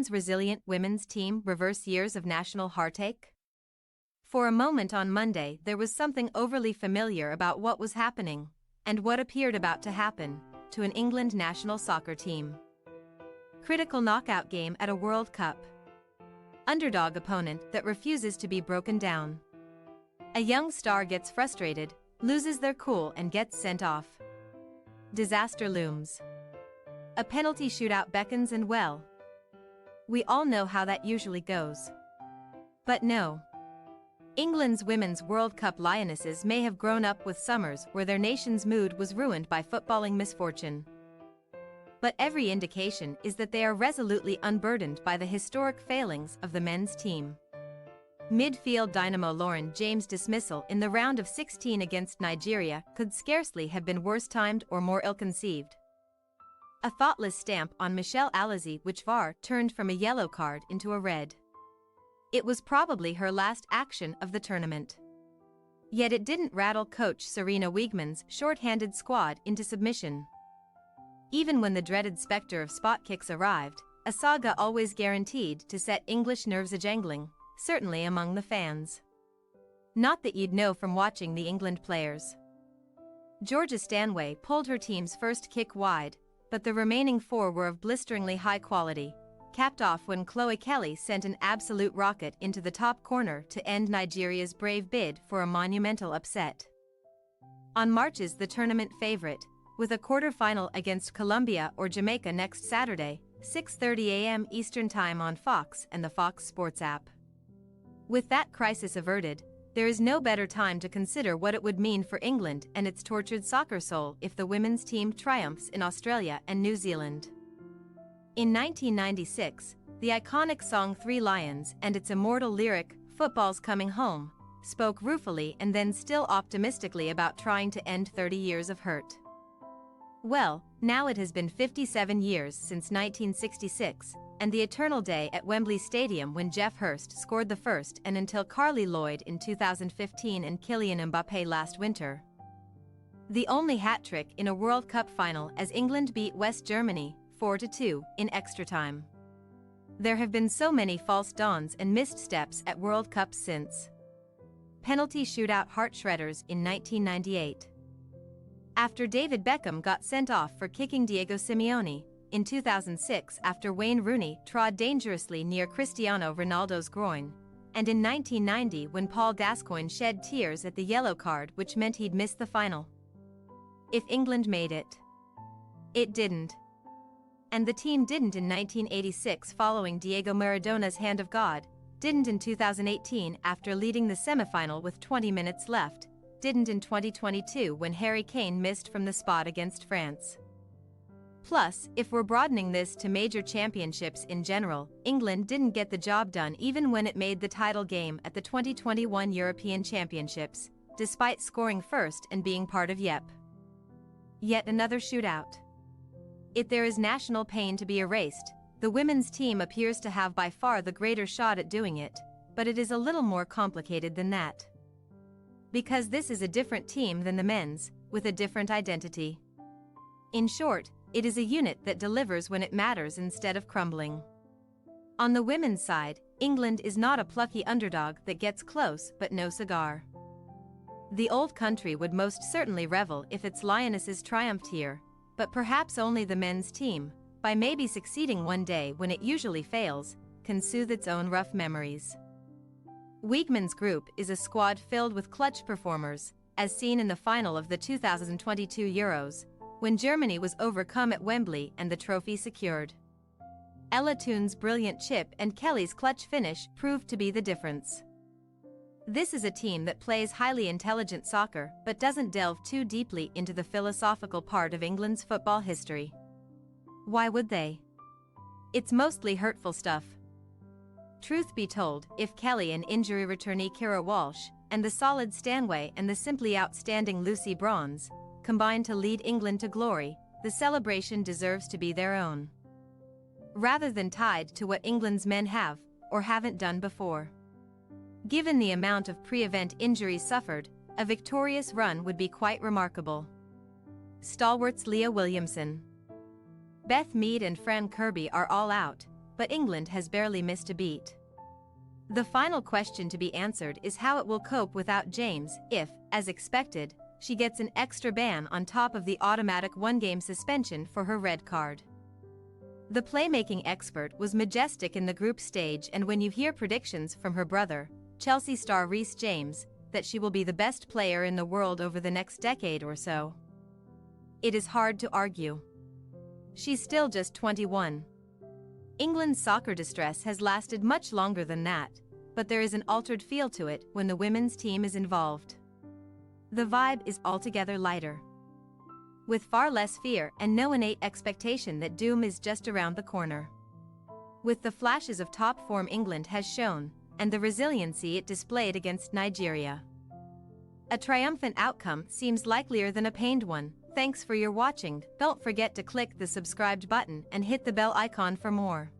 England's resilient women's team reverse years of national heartache? For a moment on Monday there was something overly familiar about what was happening, and what appeared about to happen, to an England national soccer team. Critical knockout game at a World Cup. Underdog opponent that refuses to be broken down. A young star gets frustrated, loses their cool and gets sent off. Disaster looms. A penalty shootout beckons and well. We all know how that usually goes. But no. England's Women's World Cup Lionesses may have grown up with summers where their nation's mood was ruined by footballing misfortune. But every indication is that they are resolutely unburdened by the historic failings of the men's team. Midfield dynamo Lauren James' dismissal in the round of 16 against Nigeria could scarcely have been worse timed or more ill-conceived. A thoughtless stamp on Michelle Alizé which VAR turned from a yellow card into a red. It was probably her last action of the tournament. Yet it didn't rattle coach Sarina Wiegman's short-handed squad into submission. Even when the dreaded spectre of spot kicks arrived, a saga always guaranteed to set English nerves a-jangling, certainly among the fans. Not that you'd know from watching the England players. Georgia Stanway pulled her team's first kick wide, but the remaining four were of blisteringly high quality, capped off when Chloe Kelly sent an absolute rocket into the top corner to end Nigeria's brave bid for a monumental upset. On March's the tournament favorite, with a quarter-final against Colombia or Jamaica next Saturday, 6:30 a.m. Eastern Time on Fox and the Fox Sports app. With that crisis averted, there is no better time to consider what it would mean for England and its tortured soccer soul if the women's team triumphs in Australia and New Zealand. In 1996, the iconic song Three Lions and its immortal lyric, "Football's Coming Home," spoke ruefully and then still optimistically about trying to end 30 years of hurt. Well, now it has been 57 years since 1966, and the eternal day at Wembley Stadium when Geoff Hurst scored the first and until Carly Lloyd in 2015 and Kylian Mbappé last winter. The only hat-trick in a World Cup final as England beat West Germany 4-2 in extra time. There have been so many false dawns and missed steps at World Cups since. Penalty shootout heart shredders in 1998. After David Beckham got sent off for kicking Diego Simeone, in 2006 after Wayne Rooney trod dangerously near Cristiano Ronaldo's groin, and in 1990 when Paul Gascoigne shed tears at the yellow card which meant he'd miss the final. If England made it. It didn't. And the team didn't in 1986 following Diego Maradona's hand of God, didn't in 2018 after leading the semi-final with 20 minutes left, didn't in 2022 when Harry Kane missed from the spot against France. Plus, if we're broadening this to major championships in general, England didn't get the job done even when it made the title game at the 2021 European Championships, despite scoring first and being part of yet another shootout. If there is national pain to be erased, the women's team appears to have by far the greater shot at doing it, but it is a little more complicated than that. Because this is a different team than the men's, with a different identity. In short, it is a unit that delivers when it matters instead of crumbling. On the women's side, England is not a plucky underdog that gets close but no cigar. The old country would most certainly revel if its lionesses triumphed here, but perhaps only the men's team, by maybe succeeding one day when it usually fails, can soothe its own rough memories. Wiegman's group is a squad filled with clutch performers, as seen in the final of the 2022 Euros, when Germany was overcome at Wembley and the trophy secured. Ella Toon's brilliant chip and Kelly's clutch finish proved to be the difference. This is a team that plays highly intelligent soccer but doesn't delve too deeply into the philosophical part of England's football history. Why would they? It's mostly hurtful stuff. Truth be told, if Kelly and injury returnee Kira Walsh, and the solid Stanway and the simply outstanding Lucy Bronze, combine to lead England to glory, the celebration deserves to be their own. Rather than tied to what England's men have, or haven't done before. Given the amount of pre-event injuries suffered, a victorious run would be quite remarkable. Stalwarts Leah Williamson, Beth Mead and Fran Kirby are all out, but England has barely missed a beat. The final question to be answered is how it will cope without James if, as expected, she gets an extra ban on top of the automatic one-game suspension for her red card. The playmaking expert was majestic in the group stage, and when you hear predictions from her brother, Chelsea star Reece James, that she will be the best player in the world over the next decade or so, it is hard to argue. She's still just 21. England's soccer distress has lasted much longer than that, but there is an altered feel to it when the women's team is involved. The vibe is altogether lighter, with far less fear and no innate expectation that doom is just around the corner. With the flashes of top form England has shown, and the resiliency it displayed against Nigeria, a triumphant outcome seems likelier than a pained one. Thanks for your watching. Don't forget to click the subscribed button and hit the bell icon for more.